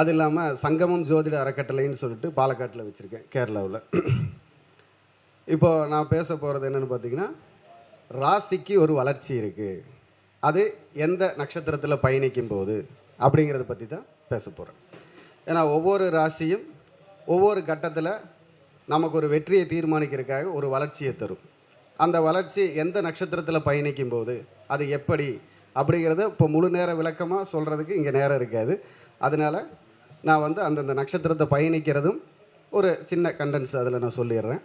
அது இல்லாமல் சங்கமம் ஜோதிட அறக்கட்டளைன்னு சொல்லிட்டு பாலக்காட்டில் வச்சுருக்கேன், கேரளாவில். இப்போது நான் பேச போகிறது என்னென்னு பார்த்தீங்கன்னா, ராசிக்கு ஒரு வளர்ச்சி இருக்குது, அது எந்த நட்சத்திரத்தில் பயணிக்கும் போது அப்படிங்கிறத பற்றி தான் பேச போகிறேன். ஏன்னா ஒவ்வொரு ராசியும் ஒவ்வொரு கட்டத்தில் நமக்கு ஒரு வெற்றியை தீர்மானிக்கிறதுக்காக ஒரு வளர்ச்சியை தரும். அந்த வளர்ச்சி எந்த நட்சத்திரத்தில் பயணிக்கும் போது அது எப்படி அப்படிங்கிறத இப்போ முழு நேர விளக்கமாக சொல்கிறதுக்கு இங்கே நேரம் இருக்காது. அதனால் நான் அந்தந்த நட்சத்திரத்தை பயணிக்கிறதும் ஒரு சின்ன கண்டென்ஸ் அதில் நான் சொல்லிடுறேன்.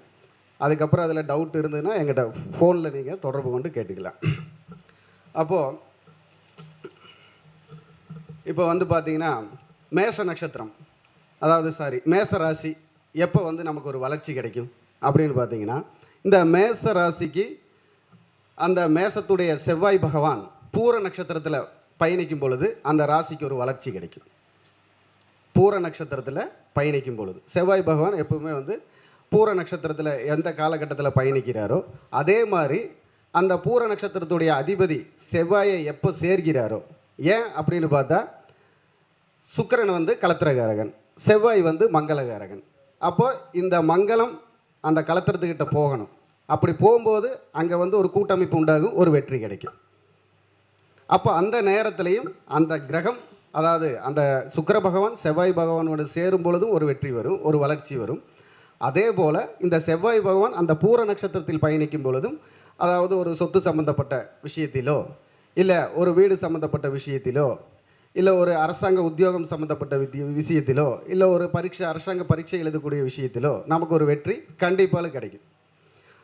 அதுக்கப்புறம் அதில் டவுட் இருந்ததுன்னா எங்கிட்ட ஃபோனில் நீங்கள் தொடர்பு கொண்டு கேட்டுக்கலாம். அப்போது இப்போ பார்த்தீங்கன்னா மேஷ நட்சத்திரம், அதாவது மேஷ ராசி எப்போ நமக்கு ஒரு வளர்ச்சி கிடைக்கும் அப்படின்னு பார்த்தீங்கன்னா, இந்த மேஷ ராசிக்கு அந்த மேஷத்துடைய செவ்வாய் பகவான் பூர நட்சத்திரத்தில் பயணிக்கும் பொழுது அந்த ராசிக்கு ஒரு வளர்ச்சி கிடைக்கும். பூர நட்சத்திரத்தில் பயணிக்கும் பொழுது செவ்வாய் பகவான் எப்பவுமே பூர நட்சத்திரத்தில் எந்த காலகட்டத்தில் பயணிக்கிறாரோ அதே மாதிரி அந்த பூர நட்சத்திரத்துடைய அதிபதி செவ்வாயை எப்போ சேர்கிறாரோ, ஏன் அப்படின்னு பார்த்தா சுக்கிரன் கலத்திரகாரகன், செவ்வாய் மங்களகாரகன். அப்போது இந்த மங்களம் அந்த கலத்திரத்துக்கிட்ட போகணும். அப்படி போகும்போது அங்கே ஒரு கூட்டமைப்பு உண்டாகும், ஒரு வெற்றி கிடைக்கும். அப்போ அந்த நேரத்துலையும் அந்த கிரகம், அதாவது அந்த சுக்கிர பகவான் செவ்வாய் பகவானோடு சேரும் பொழுதும் ஒரு வெற்றி வரும், ஒரு வளர்ச்சி வரும். அதே போல் இந்த செவ்வாய் பகவான் அந்த பூர நட்சத்திரத்தில் பயணிக்கும் பொழுதும், அதாவது ஒரு சொத்து சம்மந்தப்பட்ட விஷயத்திலோ, இல்லை ஒரு வீடு சம்மந்தப்பட்ட விஷயத்திலோ, இல்லை ஒரு அரசாங்க உத்தியோகம் சம்மந்தப்பட்ட விஷயத்திலோ, இல்லை ஒரு அரசாங்க பரீட்சை எழுதக்கூடிய விஷயத்திலோ நமக்கு ஒரு வெற்றி கண்டிப்பாக கிடைக்கும்.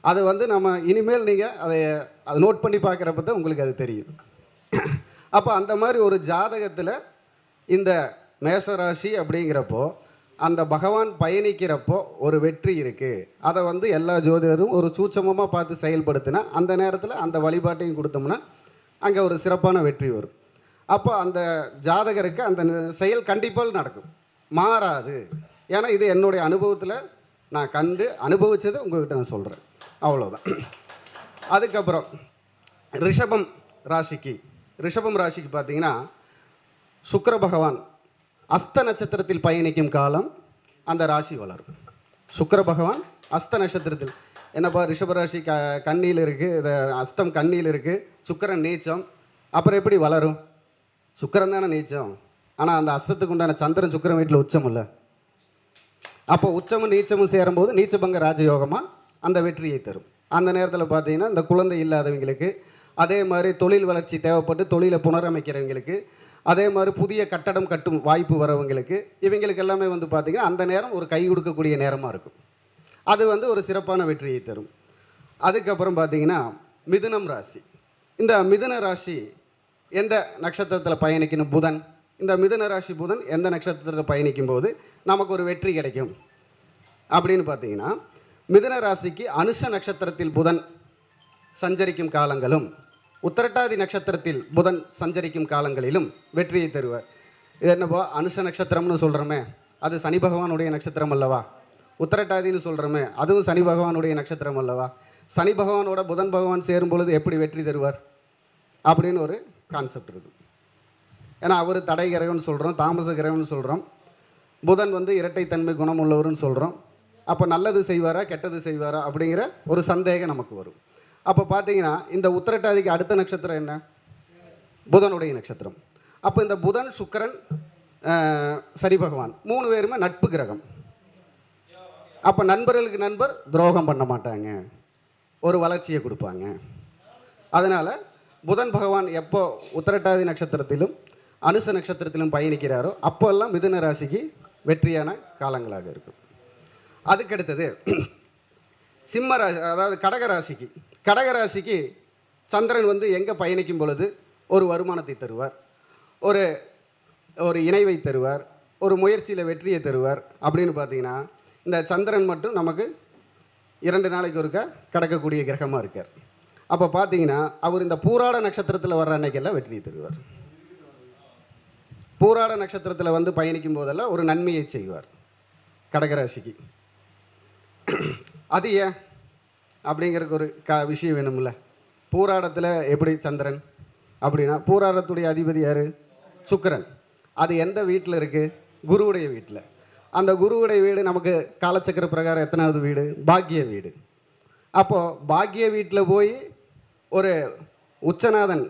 அது நம்ம இனிமேல் நீங்கள் அதை நோட் பண்ணி பார்க்குறப்ப தான் உங்களுக்கு அது தெரியும். அப்போ அந்த மாதிரி ஒரு ஜாதகத்தில் இந்த மேஷராசி அப்படிங்கிறப்போ அந்த பகவான் பயணிக்கிறப்போ ஒரு வெற்றி இருக்குது. அதை எல்லா ஜோதிடரும் ஒரு சூட்சமமாக பார்த்து செயல்படுத்தினா அந்த நேரத்தில் அந்த வழிபாட்டையும் கொடுத்தோம்னா அங்கே ஒரு சிறப்பான வெற்றி வரும். அப்போ அந்த ஜாதகருக்கு அந்த செயல் கண்டிப்பாக நடக்கும், மாறாது. ஏன்னா இது என்னுடைய அனுபவத்தில் நான் கண்டு அனுபவித்ததை உங்கள்கிட்ட நான் சொல்கிறேன், அவ்வளோதான். அதுக்கப்புறம் ரிஷபம் ராசிக்கு பார்த்தீங்கன்னா சுக்கிர பகவான் அஸ்த நட்சத்திரத்தில் பயணிக்கும் காலம் அந்த ராசி வளரும். சுக்கிர பகவான் அஸ்த நட்சத்திரத்தில், என்னப்பா ரிஷபராசி கண்ணியில் இருக்குது, இது அஸ்தம் கண்ணியில் இருக்குது, சுக்கிரன் நீச்சம், அப்புறம் எப்படி வளரும்? சுக்கிரன் தானே நீச்சம். ஆனால் அந்த அஸ்தத்துக்கு உண்டான சந்திரன் சுக்கிரன் வீட்டில் உச்சம் இல்லை. அப்போ உச்சமும் நீச்சமும் சேரும்போது நீச்சபங்க ராஜயோகமாக அந்த வெற்றியை தரும். அந்த நேரத்தில் பார்த்தீங்கன்னா இந்த குழந்தை இல்லாதவங்களுக்கு, அதே மாதிரி தொழில் வளர்ச்சி தேவைப்பட்டு தொழிலை புனரமைக்கிறவங்களுக்கு, அதே மாதிரி புதிய கட்டடம் கட்டும் வாய்ப்பு வரவங்களுக்கு, இவங்களுக்கு எல்லாமே பார்த்திங்கன்னா அந்த நேரம் ஒரு கை கொடுக்கக்கூடிய நேரமாக இருக்கும். அது ஒரு சிறப்பான வெற்றியை தரும். அதுக்கப்புறம் பார்த்திங்கன்னா மிதுனம் ராசி. இந்த மிதுன ராசி எந்த நட்சத்திரத்தில் பயணிக்கணும்? புதன். இந்த மிதுன ராசி புதன் எந்த நட்சத்திரத்தில் பயணிக்கும் போது நமக்கு ஒரு வெற்றி கிடைக்கும் அப்படின்னு பார்த்தீங்கன்னா, மிதுன ராசிக்கு அனுஷ நட்சத்திரத்தில் புதன் சஞ்சரிக்கும் காலங்களும் உத்திரட்டாதி நட்சத்திரத்தில் புதன் சஞ்சரிக்கும் காலங்களிலும் வெற்றியை தருவார். இது என்னப்போ அனுஷ நட்சத்திரம்னு சொல்கிறோமே, அது சனி பகவானுடைய நட்சத்திரம் அல்லவா? உத்திரட்டாதின்னு சொல்கிறோமே, அதுவும் சனி பகவானுடைய நட்சத்திரம் அல்லவா? சனி பகவானோட புதன் பகவான் சேரும் பொழுது எப்படி வெற்றி தருவார் அப்படின்னு ஒரு கான்செப்ட் இருக்குது. ஏன்னா அவர் தடை கிரகம்னு சொல்கிறோம், தாமச கிரகம்னு சொல்கிறோம், புதன் இரட்டைத்தன்மை குணம் உள்ளவர்னு சொல்கிறோம். அப்போ நல்லது செய்வாரா கெட்டது செய்வாரா அப்படிங்கிற ஒரு சந்தேகம் நமக்கு வரும். அப்போ பார்த்தீங்கன்னா இந்த உத்திரட்டாதிக்கு அடுத்த நட்சத்திரம் என்ன? புதனுடைய நட்சத்திரம். அப்போ இந்த புதன் சுக்கிரன் சனி பகவான் 3 பேருமே நட்பு கிரகம். அப்போ நண்பர்களுக்கு நண்பர் துரோகம் பண்ண மாட்டாங்க, ஒரு வளர்ச்சியை கொடுப்பாங்க. அதனால் புதன் பகவான் எப்போ உத்திரட்டாதி நட்சத்திரத்திலும் அனுச நட்சத்திரத்திலும் பயணிக்கிறாரோ அப்போல்லாம் மிதுன ராசிக்கு வெற்றியான காலங்களாக இருக்கும். அதுக்கடுத்தது சிம்ம ராசி, அதாவது கடகராசிக்கு சந்திரன் எங்கே பயணிக்கும் பொழுது ஒரு வருமானத்தை தருவார், ஒரு இணைவை தருவார், ஒரு முயற்சியில் வெற்றியை தருவார் அப்படின்னு பார்த்தீங்கன்னா, இந்த சந்திரன் மட்டும் நமக்கு 2 நாளைக்கு ஒருக்கா கடக்கக்கூடிய கிரகமாக இருக்கார். அப்போ பார்த்தீங்கன்னா அவர் இந்த பூராட நட்சத்திரத்தில் வர்ற அன்னைக்கெல்லாம் வெற்றியை தருவார். பூராட நட்சத்திரத்தில் பயணிக்கும் போதெல்லாம் ஒரு நன்மையை செய்வார் கடகராசிக்கு. அது ஏன் அப்படிங்கிறதுக்கு ஒரு விஷயம் வேணும்ல. பூராடத்தில் எப்படி சந்திரன் அப்படின்னா, பூராடத்துடைய அதிபதி யார்? சுக்கிரன். அது எந்த வீட்டில் இருக்குது? குருவுடைய வீட்டில். அந்த குருவுடைய வீடு நமக்கு காலச்சக்கர பிரகாரம் எத்தனாவது வீடு? பாக்கிய வீடு. அப்போது பாக்கிய வீட்டில் போய் ஒரு உச்சநாதன்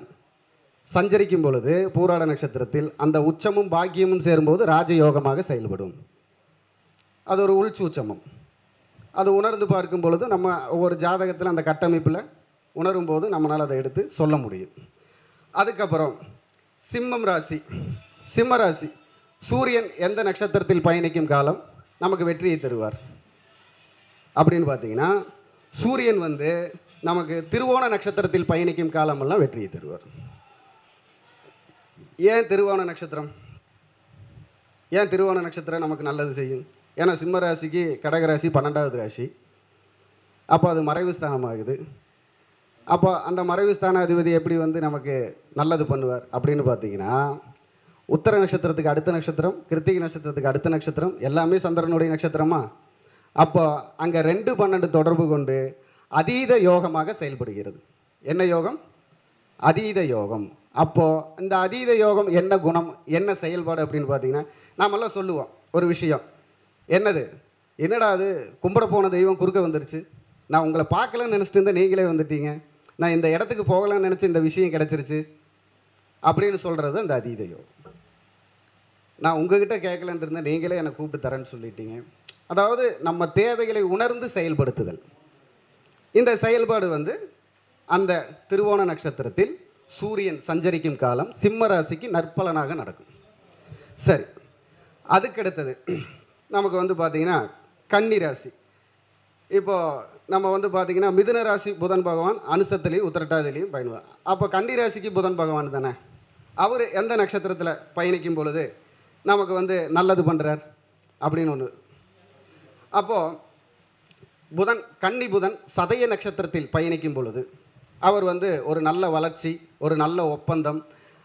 சஞ்சரிக்கும் பொழுது பூராட நட்சத்திரத்தில் அந்த உச்சமும் பாக்கியமும் சேரும்போது ராஜயோகமாக செயல்படும். அது ஒரு உள்சூச்சமம். அது உணர்ந்து பார்க்கும் பொழுது நம்ம ஒவ்வொரு ஜாதகத்தில் அந்த கட்டமைப்பில் உணரும் போது நம்மளால் அதை எடுத்து சொல்ல முடியும். அதுக்கப்புறம் சிம்மம் ராசி. சிம்ம ராசி சூரியன் எந்த நட்சத்திரத்தில் பயணிக்கும் காலம் நமக்கு வெற்றியை தருவார் அப்படின்னு பார்த்தீங்கன்னா, சூரியன் வந்து நமக்கு திருவோண நட்சத்திரத்தில் பயணிக்கும் காலமெல்லாம் வெற்றியை தருவார். ஏன் திருவோண நட்சத்திரம்? ஏன் திருவோண நட்சத்திரம் நமக்கு நல்லது செய்யும்? ஏன்னா சிம்ம ராசிக்கு கடகராசி 12வது ராசி. அப்போ அது மறைவு ஸ்தானமாகுது. அப்போ அந்த மறைவு ஸ்தான அதிபதி எப்படி வந்து நமக்கு நல்லது பண்ணுவார் அப்படின்னு பார்த்தீங்கன்னா, உத்தர நட்சத்திரத்துக்கு அடுத்த நட்சத்திரம், கிருத்திகை நட்சத்திரத்துக்கு அடுத்த நட்சத்திரம் எல்லாமே சந்திரனுடைய நட்சத்திரமா. அப்போ அங்கே 2-12 தொடர்பு கொண்டு அதீத யோகமாக செயல்படுகிறது. என்ன யோகம்? அதீத யோகம். அப்போது இந்த அதீத யோகம் என்ன குணம், என்ன செயல்பாடு அப்படின்னு பார்த்தீங்கன்னா, நாமெல்லாம் சொல்லுவோம் ஒரு விஷயம். என்னது? என்னடா அது, கும்பிட போன தெய்வம் குறுக்க வந்துருச்சு, நான் உங்களை பார்க்கலன்னு நினச்சிட்டு இருந்தேன், நீங்களே வந்துட்டீங்க, நான் இந்த இடத்துக்கு போகலான்னு நினச்சி இந்த விஷயம் கிடச்சிருச்சு அப்படின்னு சொல்கிறது அந்த அதீத யோகம். நான் உங்ககிட்ட கேட்கலன்னு இருந்தேன், நீங்களே என்னை கூப்பிட்டு தரேன்னு சொல்லிட்டீங்க. அதாவது நம்ம தேவைகளை உணர்ந்து செயல்படுத்துதல். இந்த செயல்பாடு வந்து அந்த திருவோண நட்சத்திரத்தில் சூரியன் சஞ்சரிக்கும் காலம் சிம்ம ராசிக்கு நற்பலனாக நடக்கும். சரி, அதுக்கடுத்தது நமக்கு வந்து பார்த்திங்கன்னா கன்னி ராசி. இப்போது நம்ம வந்து பார்த்திங்கன்னா மிதுன ராசி புதன் பகவான் அனுசத்துலேயும் உத்திரட்டாதிலையும் பயணிவார். அப்போ கன்னி ராசிக்கு புதன் பகவான் தானே, அவர் எந்த நட்சத்திரத்தில் பயணிக்கும் பொழுது நமக்கு வந்து நல்லது பண்ணுறார் அப்படின்னு ஒன்று. அப்போது புதன், கன்னி புதன் சதய நட்சத்திரத்தில் பயணிக்கும் பொழுது அவர் வந்து ஒரு நல்ல வளர்ச்சி, ஒரு நல்ல ஒப்பந்தம்,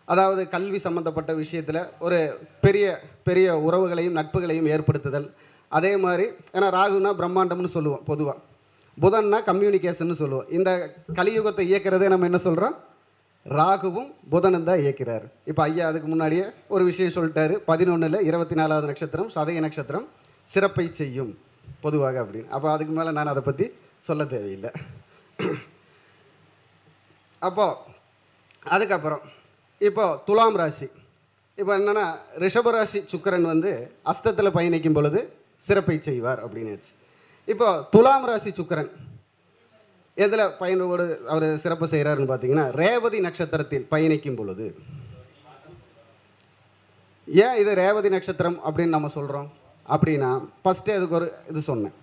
அதாவது கல்வி சம்மந்தப்பட்ட விஷயத்தில் ஒரு பெரிய பெரிய உறவுகளையும் நட்புகளையும் ஏற்படுத்துதல். அதே மாதிரி ஏன்னா ராகுனா பிரம்மாண்டம்னு சொல்லுவோம் பொதுவாக, புதன்னா கம்யூனிகேஷன்னு சொல்லுவோம். இந்த கலியுகத்தை இயக்கிறதே நம்ம என்ன சொல்கிறோம்? ராகுவும் புதனும் தான் இயக்கிறார். இப்போ ஐயா அதுக்கு முன்னாடியே ஒரு விஷயம் சொல்லிட்டாரு, 11ல் 24வது நட்சத்திரம் சதய நட்சத்திரம் சிறப்பை செய்யும் பொதுவாக அப்படின்னு. அப்போ அதுக்கு மேலே நான் அதை பற்றி சொல்ல தேவையில்லை. அப்போது அதுக்கப்புறம் இப்போது துலாம் ராசி. இப்போ என்னென்னா ரிஷபராசி சுக்கிரன் வந்து அஸ்தத்தில் பயணிக்கும் பொழுது சிறப்பை செய்வார் அப்படின்னு. இப்போ துலாம் ராசி சுக்கிரன் எதில் பயனோடு அவர் சிறப்பு செய்கிறாருன்னு பார்த்தீங்கன்னா, ரேவதி நட்சத்திரத்தில் பயணிக்கும் பொழுது. ஏன் இது ரேவதி நட்சத்திரம் அப்படின்னு நம்ம சொல்கிறோம் அப்படின்னா, ஃபஸ்ட்டே அதுக்கு ஒரு இது சொன்னேன்.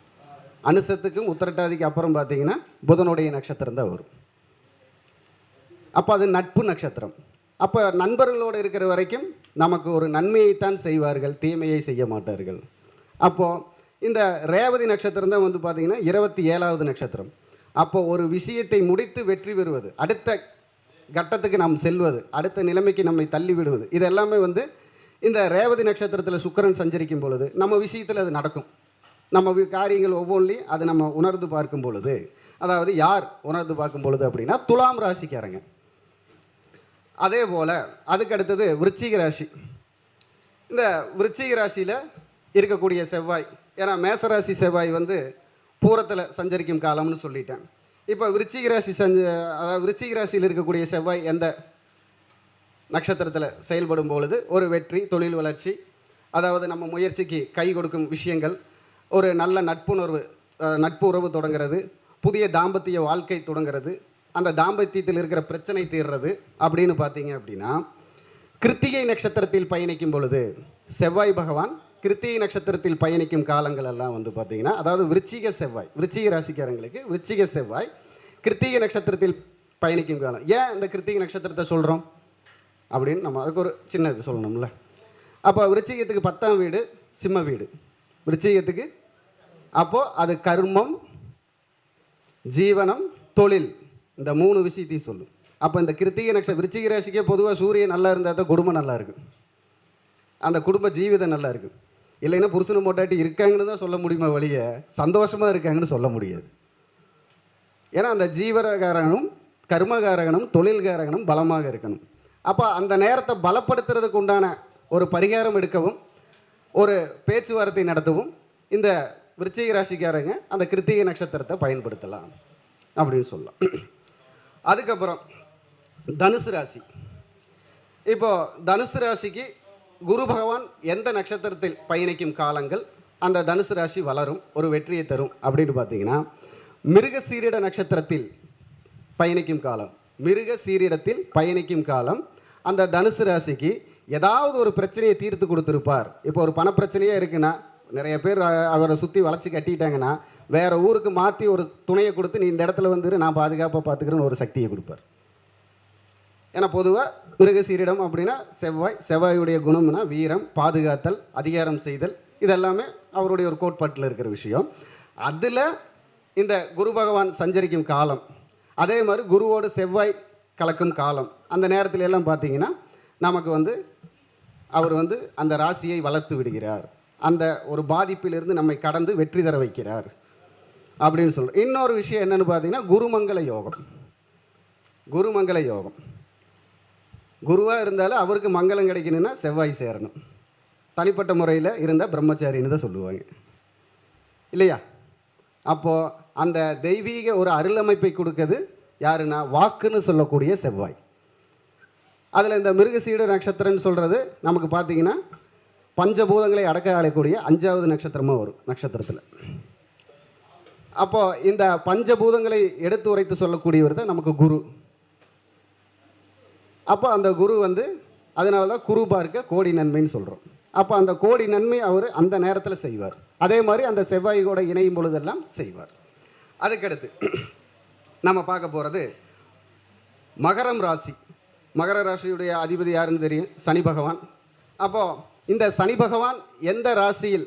அனுசத்துக்கும் உத்திரட்டாதிக்கு அப்புறம் பார்த்தீங்கன்னா புதனுடைய நட்சத்திரம் தான் வரும். அப்போ அது நட்பு நட்சத்திரம். அப்போ நண்பர்களோடு இருக்கிற வரைக்கும் நமக்கு ஒரு நன்மையைத்தான் செய்வார்கள், தீமையை செய்ய மாட்டார்கள். அப்போது இந்த ரேவதி நட்சத்திரம் தான் வந்து பார்த்திங்கன்னா 27வது நட்சத்திரம். அப்போது ஒரு விஷயத்தை முடித்து வெற்றி பெறுவது, அடுத்த கட்டத்துக்கு நாம் செல்வது, அடுத்த நிலைமைக்கு நம்மை தள்ளி விடுவது, இது எல்லாமே வந்து இந்த ரேவதி நட்சத்திரத்தில் சுக்கிரன் சஞ்சரிக்கும் பொழுது நம்ம விஷயத்தில் அது நடக்கும். நம்ம காரியங்கள் ஒவ்வொன்றையும் அது நம்ம உணர்ந்து பார்க்கும் பொழுது, அதாவது யார் உணர்ந்து பார்க்கும் பொழுது அப்படின்னா துலாம் ராசிக்காரங்க. அதே போல் அதுக்கு அடுத்தது விருச்சிக ராசி. இந்த விருச்சிக ராசியில் இருக்கக்கூடிய செவ்வாய், ஏன்னா மேசராசி செவ்வாய் வந்து பூரத்தில் சஞ்சரிக்கும் காலம்னு சொல்லிட்டேன். இப்போ விருச்சிக ராசி அதாவது விருச்சிக ராசியில் இருக்கக்கூடிய செவ்வாய் எந்த நட்சத்திரத்தில் செயல்படும் பொழுது ஒரு வெற்றி, தொழில் வளர்ச்சி, அதாவது நம்ம முயற்சிக்கு கை கொடுக்கும் விஷயங்கள், ஒரு நல்ல நட்பு உறவு தொடங்கிறது, புதிய தாம்பத்திய வாழ்க்கை தொடங்கிறது, அந்த தாம்பத்தியத்தில் இருக்கிற பிரச்சனை தீர்றது அப்படின்னு பார்த்தீங்க அப்படின்னா, கிருத்திகை நட்சத்திரத்தில் பயணிக்கும் பொழுது செவ்வாய் பகவான் கிருத்திகை நட்சத்திரத்தில் பயணிக்கும் காலங்கள் எல்லாம் வந்து பார்த்திங்கன்னா, அதாவது விருச்சிக செவ்வாய், விருச்சிக ராசிக்காரங்களுக்கு விருச்சிக செவ்வாய் கிருத்திகை நட்சத்திரத்தில் பயணிக்கும் காலம். ஏன் இந்த கிருத்திகை நட்சத்திரத்தை சொல்கிறோம் அப்படின்னு நம்ம அதுக்கு ஒரு சின்ன இது சொல்லணும்ல. அப்போ விருச்சிகத்துக்கு 10ஆம் வீடு சிம்ம வீடு, விருச்சிகத்துக்கு அப்போது அது கர்மம், ஜீவனம், தொழில், இந்த 3 விஷயத்தையும் சொல்லும். அப்போ இந்த கிருத்திகை விருச்சிக ராசிக்கே பொதுவாக சூரியன் நல்லா இருந்தால் தான் குடும்பம் நல்லா இருக்குது, அந்த குடும்ப ஜீவிதம் நல்லா இருக்குது. இல்லைன்னா புருஷனை மொட்டாட்டி இருக்காங்கன்னு தான் சொல்ல முடியுமா வழிய சந்தோஷமாக இருக்காங்கன்னு சொல்ல முடியாது. ஏன்னா அந்த ஜீவகாரகனும் கர்மகாரகனும் தொழில்காரகனும் பலமாக இருக்கணும். அப்போ அந்த நேரத்தை பலப்படுத்துறதுக்கு உண்டான ஒரு பரிகாரம் எடுக்கவும், ஒரு பேச்சுவார்த்தை நடத்தவும் இந்த விருச்சிக ராசிக்காரங்க அந்த கிருத்திகை நட்சத்திரத்தை பயன்படுத்தலாம் அப்படின்னு சொல்லலாம். அதுக்கப்புறம் தனுசு ராசி. இப்போது தனுசு ராசிக்கு குரு பகவான் எந்த நட்சத்திரத்தில் பயணிக்கும் காலங்கள் அந்த தனுசு ராசி வளரும், ஒரு வெற்றியை தரும் அப்படின்னு பார்த்தீங்கன்னா, மிருகசீரிட நட்சத்திரத்தில் பயணிக்கும் காலம். மிருகசீரிடத்தில் பயணிக்கும் காலம் அந்த தனுசு ராசிக்கு ஏதாவது ஒரு பிரச்சனையை தீர்த்து கொடுத்துருப்பார். இப்போ ஒரு பணப்பிரச்சனையே இருக்குன்னா, நிறைய பேர் அவரை சுற்றி வளைச்சி கட்டிட்டாங்கன்னா வேறு ஊருக்கு மாற்றி ஒரு துணையை கொடுத்து நீ இந்த இடத்துல வந்துரு, நான் பாதுகாப்பாக பார்த்துக்கிறேன்னு ஒரு சக்தியை கொடுப்பார். ஏன்னா பொதுவாக மிருகசீரிடம் அப்படின்னா செவ்வாயுடைய குணம்னா வீரம், பாதுகாத்தல், அதிகாரம் செய்தல், இதெல்லாமே அவருடைய ஒரு கோட்பாட்டில் இருக்கிற விஷயம். அதில் இந்த குரு பகவான் சஞ்சரிக்கும் காலம், அதே மாதிரி குருவோடு செவ்வாய் கலக்கும் காலம், அந்த நேரத்தில் எல்லாம் பார்த்தீங்கன்னா நமக்கு அவர் அந்த ராசியை வளர்த்து விடுகிறார். அந்த ஒரு பாதிப்பிலிருந்து நம்மை கடந்து வெற்றி தர வைக்கிறார் அப்படின்னு சொல்கிறோம். இன்னொரு விஷயம் என்னென்னு பார்த்தீங்கன்னா குருமங்கள யோகம். குருமங்கள யோகம் குருவாக இருந்தாலும் அவருக்கு மங்களம் கிடைக்கணுன்னா செவ்வாய் சேரணும். தனிப்பட்ட முறையில் இருந்தால் பிரம்மச்சாரின்னு தான் சொல்லுவாங்க இல்லையா? அப்போது அந்த தெய்வீக ஒரு அருளமைப்பை கொடுக்குறது யாருன்னா வாக்குன்னு சொல்லக்கூடிய செவ்வாய். அதில் இந்த மிருகசீட நட்சத்திரம்னு சொல்கிறது நமக்கு பார்த்திங்கன்னா பஞ்சபூதங்களை அடக்க ஆளக்கூடிய 5வது நட்சத்திரமாக வரும் நட்சத்திரத்தில். அப்போது இந்த பஞ்சபூதங்களை எடுத்து உரைத்து சொல்லக்கூடியவர் தான் நமக்கு குரு. அப்போ அந்த குரு அதனால தான் குரு பார்க்க கோடி நன்மைன்னு சொல்கிறோம். அப்போ அந்த கோடி நன்மை அவர் அந்த நேரத்தில் செய்வார். அதே மாதிரி அந்த செவ்வாயோட இணையும் பொழுதெல்லாம் செய்வார். அதுக்கடுத்து நம்ம பார்க்க போகிறது மகரம் ராசி. மகர ராசியுடைய அதிபதி யாருன்னு தெரியும், சனி பகவான். அப்போது இந்த சனி பகவான் எந்த ராசியில்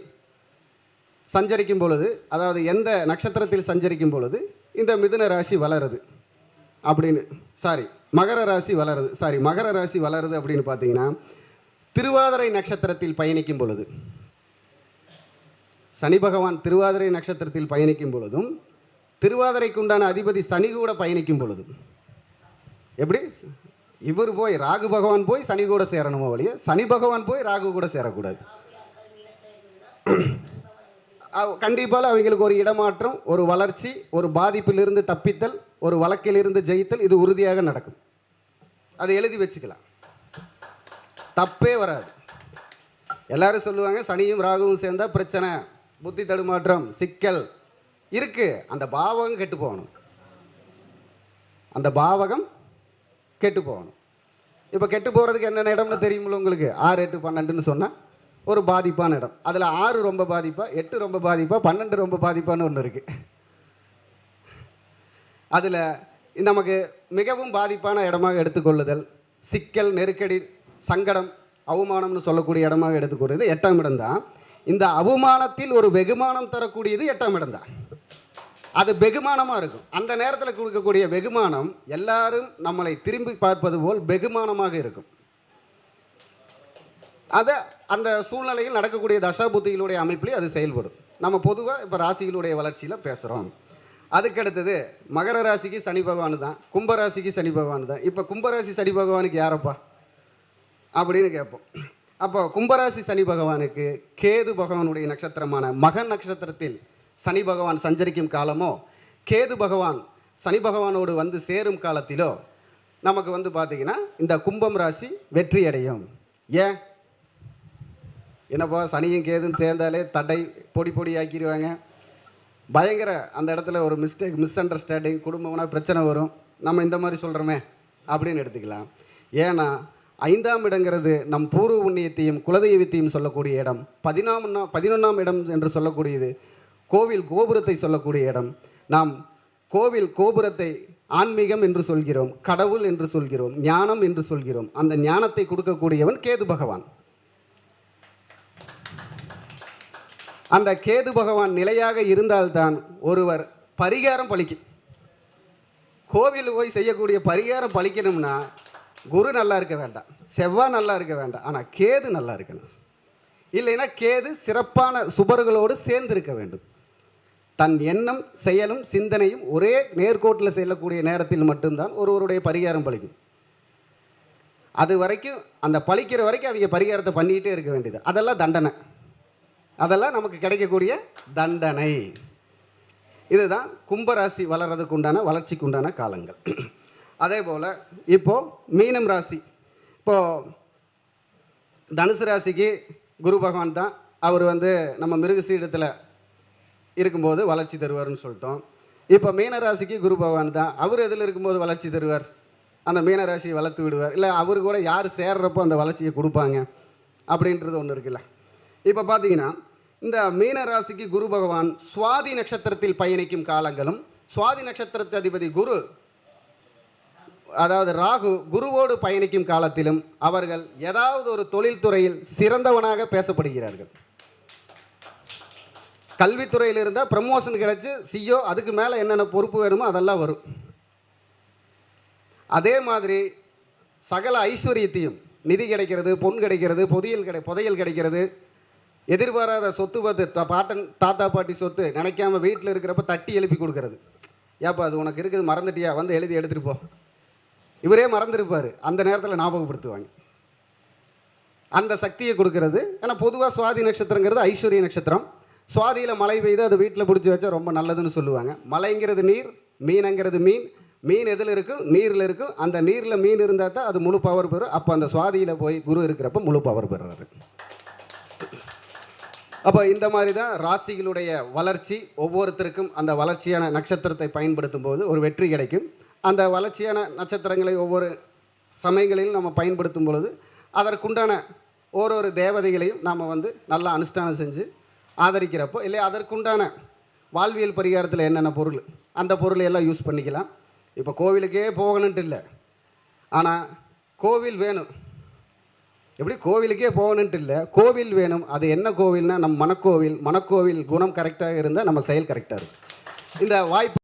சஞ்சரிக்கும் பொழுது, அதாவது எந்த நட்சத்திரத்தில் சஞ்சரிக்கும் பொழுது இந்த மிதுன ராசி வளருது அப்படின்னு மகர ராசி வளருது மகர ராசி வளருது அப்படின்னு பார்த்தீங்கன்னா, திருவாதிரை நட்சத்திரத்தில் பயணிக்கும் பொழுது, சனி பகவான் திருவாதிரை நட்சத்திரத்தில் பயணிக்கும் பொழுதும் திருவாதிரைக்கு உண்டான அதிபதி சனி கூட பயணிக்கும் பொழுதும், எப்படி இவர் போய் ராகு பகவான் போய் சனி கூட சேரணுமோ வழிய சனி பகவான் போய் ராகு கூட சேரக்கூடாது. கண்டிப்பாக அவங்களுக்கு ஒரு இடமாற்றம், ஒரு வளர்ச்சி, ஒரு பாதிப்பிலிருந்து தப்பித்தல், ஒரு வழக்கிலிருந்து ஜெயித்தல், இது உறுதியாக நடக்கும். அதை எழுதி வச்சுக்கலாம், தப்பே வராது. எல்லாரும் சொல்லுவாங்க சனியும் ராகுவும் சேர்ந்தால் பிரச்சனை, புத்தி தடுமாற்றம், சிக்கல் இருக்குது. அந்த பாவகம் கெட்டு போகணும், அந்த பாவகம் கெட்டு போகணும். இப்போ கெட்டு போகிறதுக்கு என்னென்ன இடம்னு தெரியுமில்ல உங்களுக்கு? 6, 8, 12ன்னு சொன்னால் ஒரு பாதிப்பான இடம். அதில் 6 ரொம்ப பாதிப்பா, 8 ரொம்ப பாதிப்பா, 12 ரொம்ப பாதிப்பான்னு ஒன்று இருக்குது. அதில் நமக்கு மிகவும் பாதிப்பான இடமாக எடுத்துக்கொள்ளுதல், சிக்கல், நெருக்கடி, சங்கடம், அவமானம்னு சொல்லக்கூடிய இடமாக எடுத்துக்கொள்வது 8ஆம் இடம் தான். இந்த அவமானத்தில் ஒரு வெகுமானம் தரக்கூடியது 8ஆம் இடம் தான். அது வெகுமானமாக இருக்கும். அந்த நேரத்தில் கொடுக்கக்கூடிய வெகுமானம் எல்லாரும் நம்மளை திரும்பி பார்ப்பது போல் வெகுமானமாக இருக்கும். அதை அந்த சூழ்நிலையில் நடக்கக்கூடிய தசாபுத்திகளுடைய அமைப்பிலே அது செயல்படும். நம்ம பொதுவாக இப்போ ராசிகளுடைய வளர்ச்சியில் பேசுகிறோம். அதுக்கடுத்தது மகர ராசிக்கு சனி பகவான் தான், கும்பராசிக்கு சனி பகவான் தான். இப்போ கும்பராசி சனி பகவானுக்கு யாரப்பா அப்படின்னு கேட்போம். அப்போ கும்பராசி சனி பகவானுக்கு கேது பகவானுடைய நட்சத்திரமான மகன் நட்சத்திரத்தில் சனி பகவான் சஞ்சரிக்கும் காலமோ, கேது பகவான் சனி பகவானோடு சேரும் காலத்திலோ நமக்கு பார்த்திங்கன்னா இந்த கும்பம் ராசி வெற்றி அடையும். ஏன் என்னப்பா சனியும் கேதும் சேர்ந்தாலே தடை பொடி பொடி ஆக்கிடுவாங்க, பயங்கர அந்த இடத்துல ஒரு மிஸ் அண்டர்ஸ்டாண்டிங், குடும்பம்னா பிரச்சனை வரும், நம்ம இந்த மாதிரி சொல்கிறோமே அப்படின்னு எடுத்துக்கலாம். ஏன்னா 5ஆம் இடங்கிறது நம் பூர்வ புண்ணியத்தையும் குலதெய்வத்தையும் சொல்லக்கூடிய இடம். 11ஆம் இடம் என்று சொல்லக்கூடியது கோவில் கோபுரத்தை சொல்லக்கூடிய இடம். நாம் கோவில் கோபுரத்தை ஆன்மீகம் என்று சொல்கிறோம், கடவுள் என்று சொல்கிறோம், ஞானம் என்று சொல்கிறோம். அந்த ஞானத்தை கொடுக்கக்கூடியவன் கேது பகவான். அந்த கேது பகவான் நிலையாக இருந்தால்தான் ஒருவர் பரிகாரம் பலிக்கும். கோவில் போய் செய்யக்கூடிய பரிகாரம் பலிக்கணும்னா குரு நல்லா இருக்க வேண்டாம், செவ்வாய் நல்லா இருக்க வேண்டாம், ஆனால் கேது நல்லா இருக்கணும். இல்லைன்னா கேது சிறப்பான சுபர்களோடு சேர்ந்து இருக்க வேண்டும். தன் எண்ணம், செயலும், சிந்தனையும் ஒரே நேர்கோட்டில் செல்லக்கூடிய நேரத்தில் மட்டும்தான் ஒருவருடைய பரிகாரம் பலிக்கும். அது வரைக்கும் அந்த பலிக்கிற வரைக்கும் அவங்க பரிகாரத்தை பண்ணிக்கிட்டே இருக்க வேண்டியது, அதெல்லாம் தண்டனை. அதெல்லாம் நமக்கு கிடைக்கக்கூடிய தண்டனை. இதுதான் கும்பராசி வளர்கிறதுக்கு உண்டான வளர்ச்சிக்கு உண்டான காலங்கள். அதே போல் இப்போது மீனம் ராசி, இப்போது தனுசு ராசிக்கு குரு பகவான் தான் அவர் நம்ம மிருகசீடத்தில் இருக்கும்போது வளர்ச்சி தருவார்னு சொல்லிட்டோம். இப்போ மீனராசிக்கு குரு பகவான் தான், அவர் எதில் இருக்கும்போது வளர்ச்சி தருவார், அந்த மீனராசியை வளர்த்து விடுவார். இல்லை அவர் கூட யார் சேர்றப்போ அந்த வளர்ச்சியை கொடுப்பாங்க அப்படின்றது ஒன்று இருக்குல்ல. இப்போ பார்த்தீங்கன்னா இந்த மீனராசிக்கு குரு பகவான் சுவாதி நட்சத்திரத்தில் பயணிக்கும் காலங்களும், சுவாதி நட்சத்திரத்து அதிபதி குரு அதாவது ராகு குருவோடு பயணிக்கும் காலத்திலும் அவர்கள் ஏதாவது ஒரு தொழில்துறையில் சிறந்தவனாக பேசப்படுகிறார்கள். கல்வித்துறையில் இருந்தால் ப்ரமோஷன் கிடச்சி சிஓ, அதுக்கு மேலே என்னென்ன பொறுப்பு வேணுமோ அதெல்லாம் வரும். அதே மாதிரி சகல ஐஸ்வர்யத்தையும், நிதி கிடைக்கிறது, பொன் கிடைக்கிறது, புதையல் கிடைக்கிறது, எதிர்பாராத சொத்து பத்து பாட்டன் தாத்தா பாட்டி சொத்து நினைக்காம வீட்டில் இருக்கிறப்ப தட்டி எழுப்பி கொடுக்கறது. ஏப்பா அது உனக்கு இருக்குது மறந்துட்டியா, வந்து எழுதி எடுத்துகிட்டு போ. இவரே மறந்துருப்பார், அந்த நேரத்தில் ஞாபகப்படுத்துவாங்க. அந்த சக்தியை கொடுக்கறது. ஏன்னா பொதுவாக சுவாதி நட்சத்திரங்கிறது ஐஸ்வர்ய நட்சத்திரம். சுவாதியில் மழை பெய்து அது வீட்டில் பிடிச்சி வச்சா ரொம்ப நல்லதுன்னு சொல்லுவாங்க. மலைங்கிறது நீர், மீனங்கிறது மீன். மீன் எதில் இருக்கும்? நீரில் இருக்கும். அந்த நீரில் மீன் இருந்தால் தான் அது முழு பவர் பெறும். அப்போ அந்த சுவாதியில் போய் குரு இருக்கிறப்ப முழு பவர் பெறுறாரு. அப்போ இந்த மாதிரி தான் ராசிகளுடைய வளர்ச்சி. ஒவ்வொருத்தருக்கும் அந்த வளர்ச்சியான நட்சத்திரத்தை பயன்படுத்தும் போது ஒரு வெற்றி கிடைக்கும். அந்த வளர்ச்சியான நட்சத்திரங்களை ஒவ்வொரு சமயங்களிலும் நம்ம பயன்படுத்தும் பொழுது அதற்குண்டான ஒரு தேவதைகளையும் நாம் நல்லா அனுஷ்டானம் செஞ்சு ஆதரிக்கிறப்போ, இல்லை அதற்குண்டான வாழ்வியல் பரிகாரத்தில் என்னென்ன பொருள், அந்த பொருளை எல்லாம் யூஸ் பண்ணிக்கலாம். இப்போ கோவிலுக்கே போகணுன்ட்டு இல்லை, ஆனால் கோவில் வேணும். எப்படி கோவிலுக்கே போகணுன்ட்டு இல்லை, கோவில் வேணும். அது என்ன கோவில்னா நம்ம மனக்கோவில். மனக்கோவில் குணம் கரெக்டாக இருந்தால் நம்ம செயல் கரெக்டாக இருக்கும். இந்த வாய்ப்பு